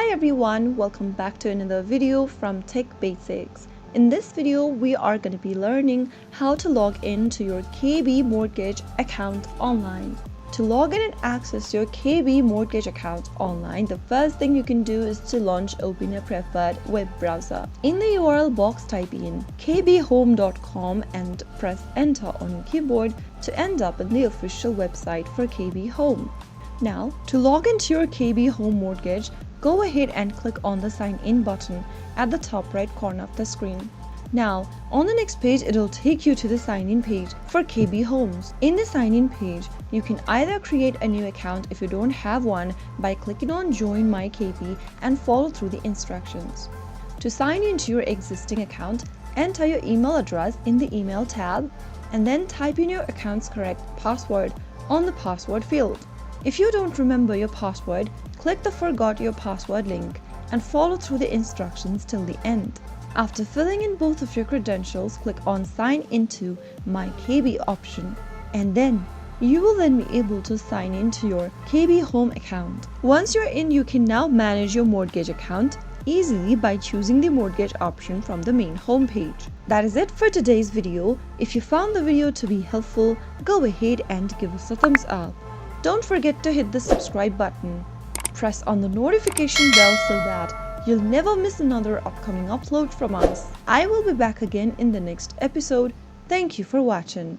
Hi everyone, welcome back to another video from Tech Basics. In this video, we are going to be learning how to log into your KB mortgage account online. To log in and access your KB mortgage account online, the first thing you can do is to open a preferred web browser. In the URL box, type in kbhome.com and press enter on your keyboard to end up in the official website for KB Home. Now, to log into your KB Home mortgage, go ahead and click on the sign in button at the top right corner of the screen. Now, on the next page, it'll take you to the sign in page for KB Homes. In the sign in page, you can either create a new account if you don't have one by clicking on join MyKB and follow through the instructions. To sign into your existing account, enter your email address in the email tab and then type in your account's correct password on the password field. If you don't remember your password, click the Forgot Your Password link and follow through the instructions till the end. After filling in both of your credentials, click on Sign into MyKB option and then you will then be able to sign into your KB Home account. Once you're in, you can now manage your mortgage account easily by choosing the mortgage option from the main home page. That is it for today's video. If you found the video to be helpful, go ahead and give us a thumbs up. Don't forget to hit the subscribe button. Press on the notification bell so that you'll never miss another upcoming upload from us. I will be back again in the next episode. Thank you for watching.